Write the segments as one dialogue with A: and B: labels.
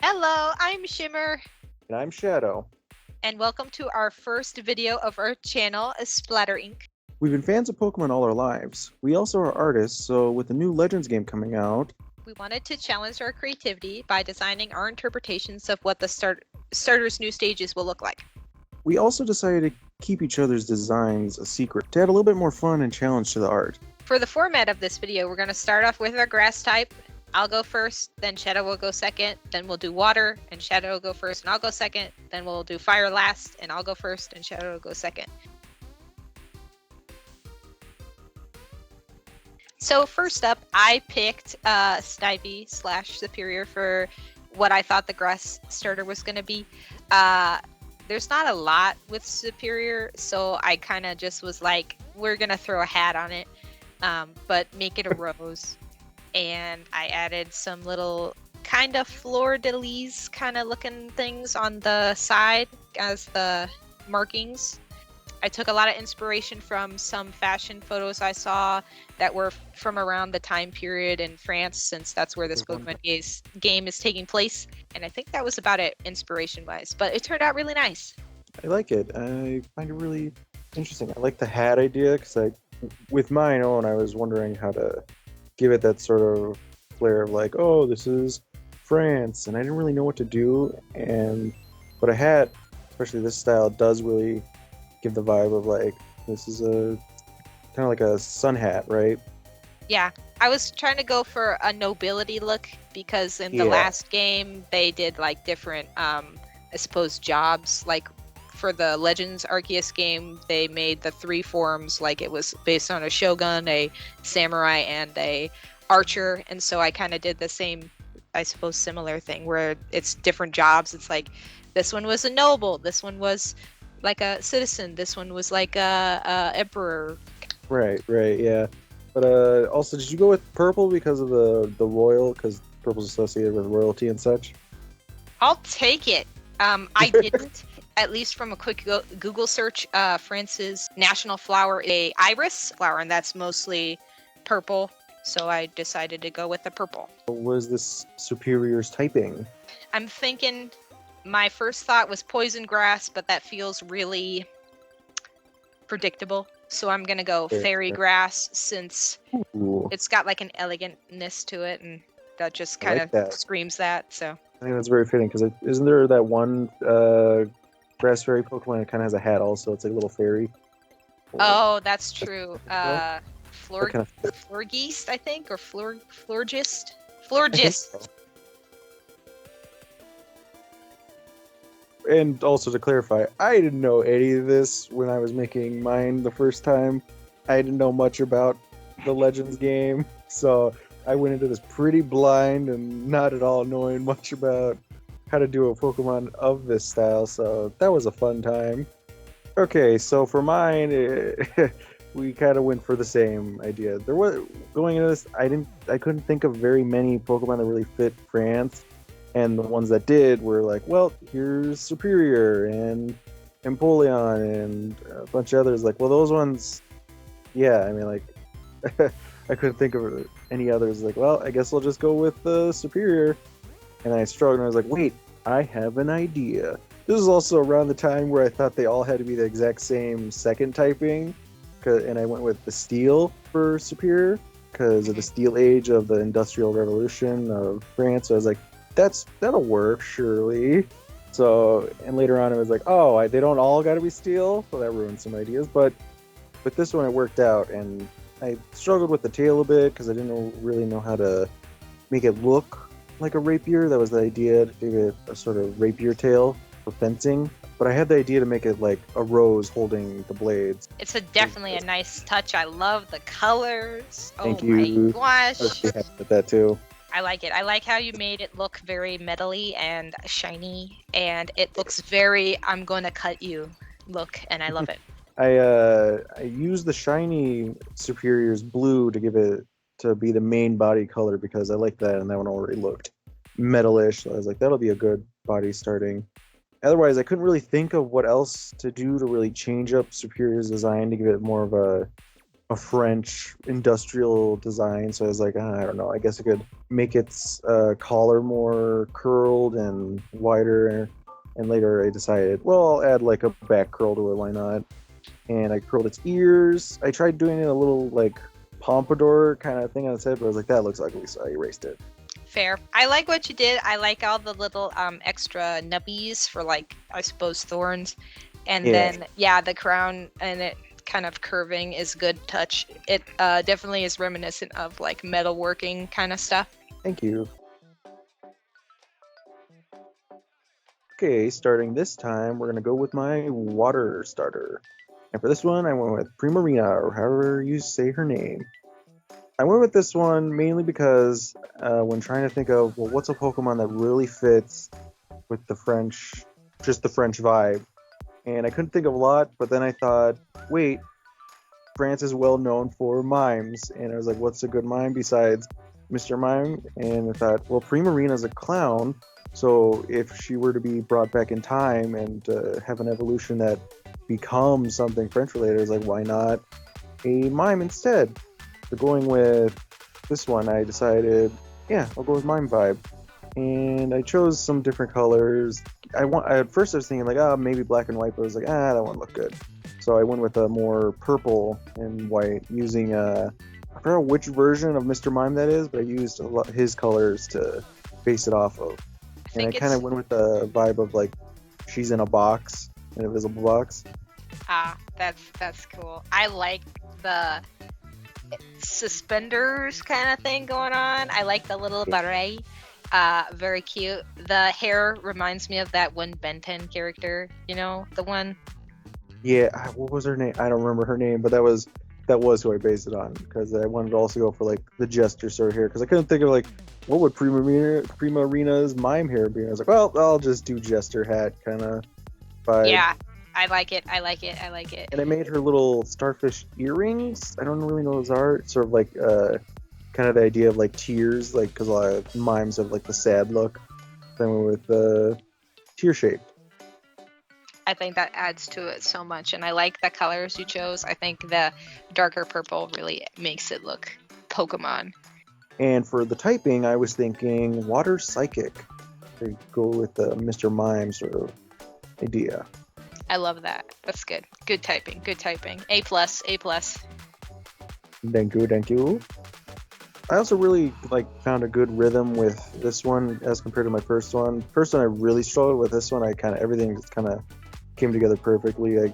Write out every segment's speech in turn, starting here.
A: Hello, I'm Shimmer,
B: And I'm Shadow.
A: and welcome to our first video of our channel, Splatter Inc.
B: We've been fans of Pokemon all our lives. We also are artists, so with the new Legends game coming out,
A: We wanted to challenge our creativity by designing our interpretations of what the starter's new stages will look like.
B: we also decided to keep each other's designs a secret to add a little bit more fun and challenge to the art.
A: For the format of this video, we're going to start off with our grass type. I'll go first, then Shadow will go second, then we'll do water, and Shadow will go first, and I'll go second, then we'll do fire last, and I'll go first, and Shadow will go second. So first up, I picked Snivy / Superior for what I thought the grass starter was going to be. There's not a lot with Superior, so I kind of just was like, we're going to throw a hat on it, but make it a rose. And I added some little kind of fleur-de-lis kind of looking things on the side as the markings. I took a lot of inspiration from some fashion photos I saw that were from around the time period in France, since that's where this Pokemon game is taking place. And I think that was about it, inspiration-wise. But it turned out really nice.
B: I like it. I find it really interesting. I like the hat idea because with mine own, I was wondering how to give it that sort of flair of like, oh, this is France, and I didn't really know what to do. But a hat, especially this style, does really give the vibe of like this is a kind of like a sun hat, right?
A: Yeah, I was trying to go for a nobility look because in the last game they did like different, I suppose, jobs. Like for the Legends Arceus game, they made the 3 forms like it was based on a shogun, a samurai, and a archer. And so I kind of did the same, I suppose, similar thing where it's different jobs. It's like this one was a noble, this one was like a citizen, this one was like a emperor.
B: Right, yeah. But also, did you go with purple because of the royal? Because purple's associated with royalty and such.
A: I'll take it. I didn't, at least from a quick Google search. France's national flower is a iris flower, and that's mostly purple. So I decided to go with the purple.
B: What is this Superior's typing?
A: I'm thinking. My first thought was poison grass, but that feels really predictable. So I'm gonna go fairy grass since it's got like an elegantness to it, and that just kind of screams that. So
B: I think that's very fitting because isn't there that one grass fairy Pokemon that kind of has a hat also? It's like a little fairy.
A: Oh, that's true. Florgeist, I think, or Florgist.
B: And also to clarify, I didn't know any of this when I was making mine the first time. I didn't know much about the Legends game, so I went into this pretty blind and not at all knowing much about how to do a Pokemon of this style, so that was a fun time. Okay, so for mine, we kind of went for the same idea. There was going into this, I couldn't think of very many Pokemon that really fit France, and the ones that did were like, well, here's Superior and Empoleon and a bunch of others. Like, well, those ones, yeah. I mean, like, I couldn't think of any others. Like, well, I guess I'll just go with Superior. And I struggled, and I was like, wait, I have an idea. This is also around the time where I thought they all had to be the exact same second typing, and I went with the Steel for Superior because of the Steel Age of the Industrial Revolution of France. So I was like, that'll work, surely. So, and later on, it was like, oh, they don't all got to be Steel. Well, that ruined some ideas, but with this one, it worked out, and I struggled with the tail a bit because I didn't really know how to make it look like a rapier. That was the idea, to give it a sort of rapier tail for fencing. But I had the idea to make it like a rose holding the blades.
A: It's definitely a nice touch. I love the colors.
B: Thank you.
A: My gosh.
B: I was happy with that too.
A: I like it. I like how you made it look very metally and shiny, and it looks very I'm going to cut you look, and I love it.
B: I used the shiny Superior's blue to give it to be the main body color because I like that, and that one already looked metalish. So I was like, that'll be a good body starting. Otherwise, I couldn't really think of what else to do to really change up Superior's design to give it more of a a French industrial design. So I was like, I don't know. I guess I could make its collar more curled and wider. And later I decided, well, I'll add like a back curl to it. Why not? And I curled its ears. I tried doing it a little like pompadour kind of thing on its head, but I was like, that looks ugly, so I erased it.
A: Fair. I like what you did. I like all the little extra nubbies for like I suppose thorns, and
B: Yeah.
A: then the crown and it kind of curving is good touch. It definitely is reminiscent of like metalworking kind of stuff.
B: Thank you. Okay, starting this time, we're gonna go with my water starter. And for this one, I went with Primarina, or however you say her name. I went with this one mainly because when trying to think of, well, what's a Pokemon that really fits with the French, just the French vibe? And I couldn't think of a lot, but then I thought, wait, France is well known for mimes. And I was like, what's a good mime besides Mr. Mime? And I thought, well, Primarina is a clown. So if she were to be brought back in time and have an evolution that becomes something French related, I was like, why not a mime instead? So going with this one, I decided, I'll go with mime vibe. And I chose some different colors. At first I was thinking like, maybe black and white, but I was like, that won't look good. So I went with a more purple and white, using I forgot which version of Mr. Mime that is, but I used his colors to base it off of. And I kind of went with the vibe of like she's in a box, an invisible box.
A: That's cool. I like the suspenders kind of thing going on. I like the little beret. Very cute. The hair reminds me of that one Ben 10 character, you know, the one.
B: Yeah, what was her name? I don't remember her name, but that was who I based it on, because I wanted to also go for like the jester sort of hair, because I couldn't think of like what would Primarina's mime hair be. I was like, well, I'll just do jester hat kind of vibe.
A: Yeah, I like it.
B: And I made her little starfish earrings. I don't really know what those are. It's sort of like kind of the idea of like tears, like because a lot of mimes have like the sad look. Then we went with the tear shape.
A: I think that adds to it so much, and I like the colors you chose. I think the darker purple really makes it look Pokemon.
B: And for the typing, I was thinking water psychic. To go with the Mr. Mime sort of idea.
A: I love that. That's good. Good typing. A plus.
B: Thank you. I also really found a good rhythm with this one as compared to my first one. First one I really struggled with. This one everything just kind of came together perfectly. I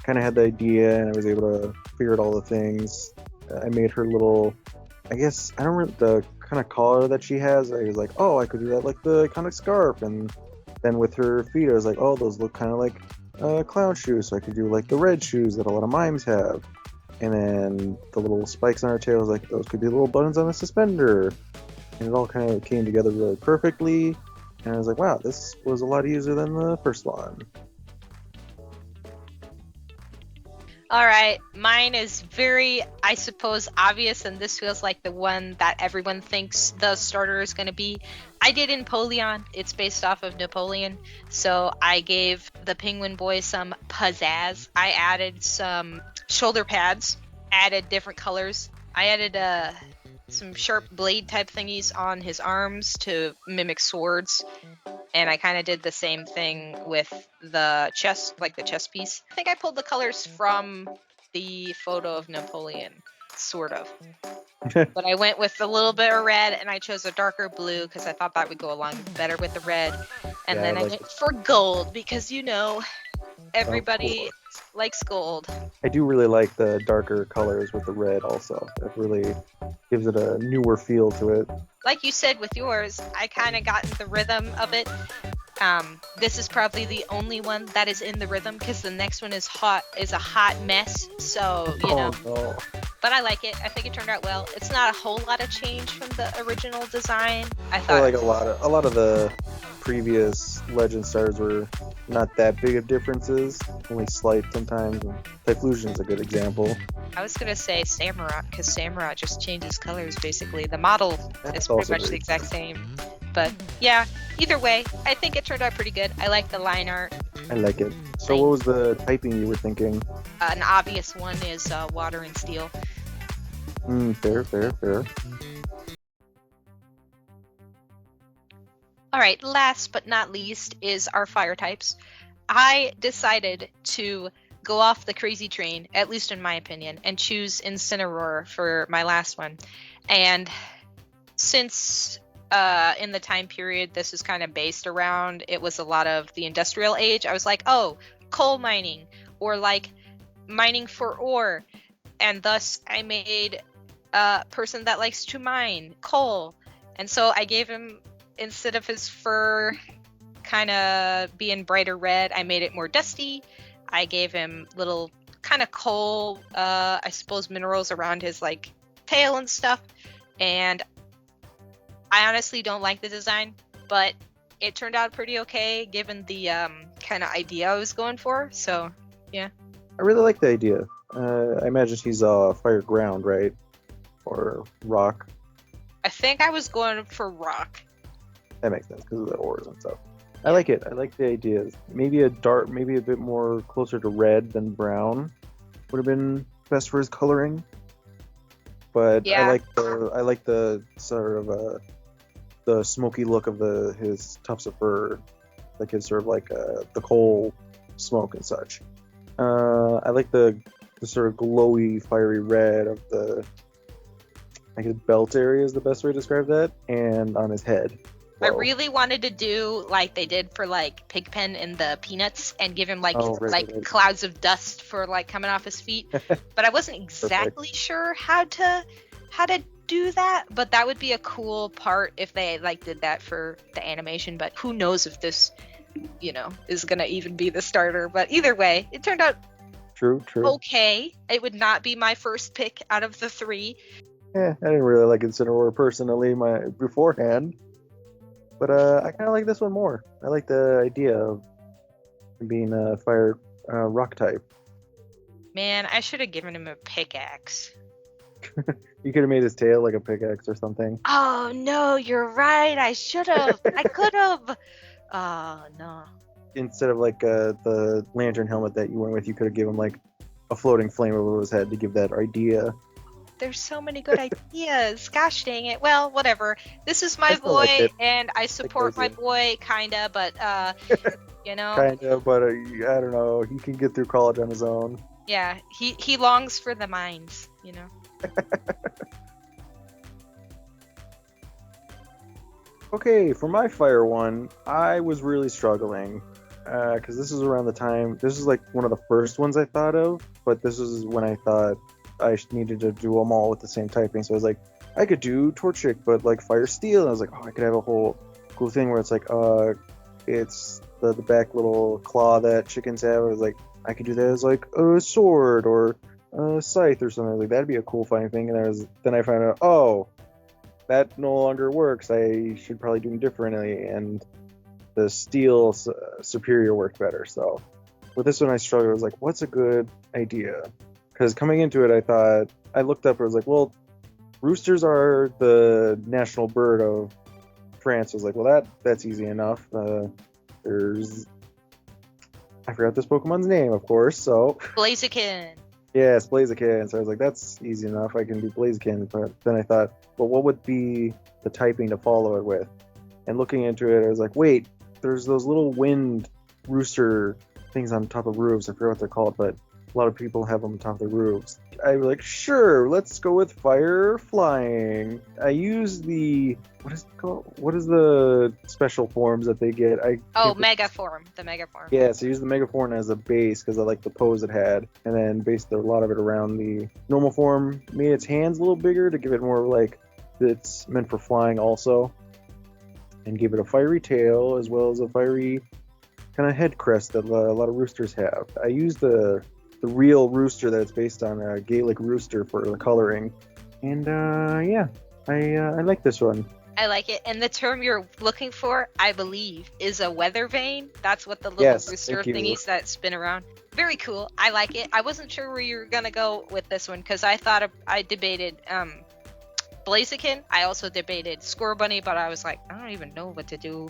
B: kind of had the idea and I was able to figure out all the things. I made her little, I guess, I don't remember the kind of collar that she has. I was like, oh, I could do that like the iconic scarf. And then with her feet, I was like, oh, those look kind of like clown shoes. So I could do like the red shoes that a lot of mimes have. And then the little spikes on her tail, I was like, those could be little buttons on a suspender. And it all kind of came together really perfectly. And I was like, wow, this was a lot easier than the first one.
A: All right, mine is very, I suppose, obvious, and this feels like the one that everyone thinks the starter is going to be. I did Napoleon. It's based off of Napoleon, so I gave the Penguin Boy some pizzazz. I added some shoulder pads, added different colors. I added some sharp blade type thingies on his arms to mimic swords. And I kind of did the same thing with the chest, like the chest piece. I think I pulled the colors from the photo of Napoleon, sort of. But I went with a little bit of red, and I chose a darker blue because I thought that would go along better with the red. And then I went for gold because, you know, everybody likes gold.
B: I do really like the darker colors with the red also. It really gives it a newer feel to it.
A: Like you said with yours, I kind of got in the rhythm of it. This is probably the only one that is in the rhythm because the next one is a hot mess. So, you know.
B: No.
A: But I like it. I think it turned out well. It's not a whole lot of change from the original design. I thought
B: like a lot of the previous Legend Stars were not that big of differences, only slight sometimes. And Typhlosion's a good example.
A: I was gonna say Samurott because Samurott just changes colors basically. The model is pretty much the exact same. But yeah, either way, I think it turned out pretty good. I like the line art.
B: I like it. So what was the typing you were thinking?
A: An obvious one is water and steel.
B: Fair, fair, fair.
A: All right, last but not least is our fire types. I decided to go off the crazy train, at least in my opinion, and choose Incineroar for my last one. And since in the time period this is kind of based around, it was a lot of the industrial age, I was like, oh, coal mining, or like mining for ore. And thus I made a person that likes to mine coal. And so I gave him, instead of his fur kind of being brighter red, I made it more dusty. I gave him little kind of coal, I suppose, minerals around his like tail and stuff. And I honestly don't like the design, but it turned out pretty okay given the kind of idea I was going for. So yeah,
B: I really like the idea. I imagine he's fire ground, right? Or rock.
A: I think I was going for rock.
B: That makes sense because of the ores and stuff. I like it. I like the ideas. Maybe a dark, maybe a bit more closer to red than brown would have been best for his coloring. But
A: Yeah.
B: I like the sort of the smoky look of his tufts of fur, like his sort of like the coal smoke and such. I like the sort of glowy, fiery red of the, like, his belt area is the best way to describe that, and on his head.
A: I
B: Whoa.
A: really wanted to do like they did for like Pigpen in the Peanuts and give him like
B: Right.
A: clouds of dust for like coming off his feet. But I wasn't exactly sure how to do that. But that would be a cool part if they like did that for the animation. But who knows if this, is gonna even be the starter. But either way, it turned out
B: True.
A: okay. It would not be my first pick out of the three.
B: Yeah, I didn't really like Incineroar personally beforehand, but I kind of like this one more. I like the idea of being a fire rock type.
A: Man, I should have given him a pickaxe.
B: You could have made his tail like a pickaxe or something.
A: Oh no, you're right. I should have. I could have. Oh no.
B: Instead of like the lantern helmet that you went with, you could have given him like a floating flame over his head to give that idea.
A: There's so many good ideas. Gosh dang it. Well, whatever. This is my
B: still like
A: boy,
B: it.
A: and I support my
B: crazy.
A: boy, kinda, but
B: Kind of, but I don't know. He can get through college on his own.
A: yeah, he longs for the mines,
B: Okay, for my fire one, I was really struggling because this is around the time. This is like one of the first ones I thought of, but this is when I thought I needed to do them all with the same typing. So I was like, I could do Torchic, but like Fire Steel. And I was like, oh, I could have a whole cool thing where it's like, it's the back little claw that chickens have. I was like, I could do that as like a sword or a scythe or something. Like that'd be a cool finding thing. And then I found out, oh, that no longer works. I should probably do them differently. And the steel superior worked better. So with this one, I struggled. I was like, what's a good idea? Because coming into it, I thought, I looked up, I was like, well, roosters are the national bird of France. I was like, well, that's easy enough. There's, I forgot this Pokemon's name, of course, so.
A: Blaziken.
B: Yeah, it's Blaziken. So I was like, that's easy enough. I can do Blaziken. But then I thought, well, what would be the typing to follow it with? And looking into it, I was like, wait, there's those little wind rooster things on top of roofs. I forget what they're called, but a lot of people have them on top of their roofs. I was like, sure, let's go with fire flying. I use what is it called? What is the special forms that they get?
A: Mega form. The Mega form.
B: Yeah, so I used the Mega form as a base because I like the pose it had, and then based a lot of it around the normal form. Made its hands a little bigger to give it more like it's meant for flying also, and give it a fiery tail as well as a fiery kind of head crest that a lot of roosters have. I used the real rooster that's based on a Gaelic rooster for the coloring, and I like this one.
A: I like it. And the term you're looking for, I believe, is a weather vane. That's what the little
B: Yes,
A: rooster
B: thank you.
A: thingies that spin around. Very cool. I like it. I wasn't sure where you were gonna go with this one because I thought I debated Blaziken. I also debated Scorbunny, but I was like, I don't even know what to do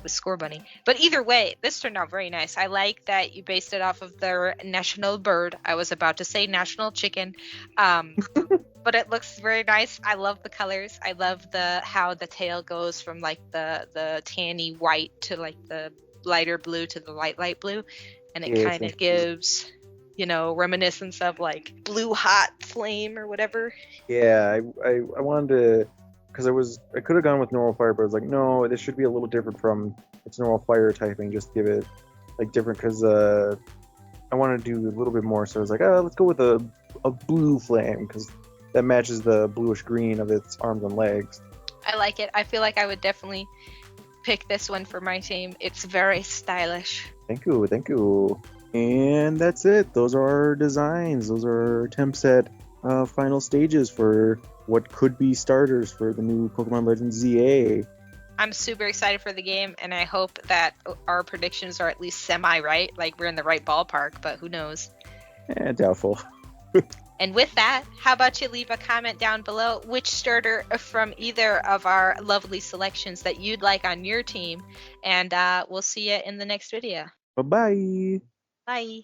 A: with Scorbunny. But either way, this turned out very nice. I like that you based it off of their national bird. I was about to say national chicken. but it looks very nice. I love the colors. I love how the tail goes from like the tanny white to like the lighter blue to the light blue, and it
B: Yeah,
A: kind
B: thank
A: of
B: you.
A: gives, reminiscence of like blue hot flame or whatever.
B: Yeah, I wanted to, because I could have gone with normal fire, but I was like, no, this should be a little different from its normal fire typing. Just give it like different, because I want to do a little bit more. So I was like, oh, let's go with a blue flame, because that matches the bluish green of its arms and legs.
A: I like it. I feel like I would definitely pick this one for my team. It's very stylish.
B: Thank you, thank you. And that's it. Those are our designs. Those are our attempts at final stages for what could be starters for the new Pokemon Legends ZA.
A: I'm super excited for the game, and I hope that our predictions are at least semi-right, like we're in the right ballpark, but who knows.
B: Doubtful.
A: And with that, how about you leave a comment down below which starter from either of our lovely selections that you'd like on your team, and we'll see you in the next video.
B: Bye-bye.
A: Bye.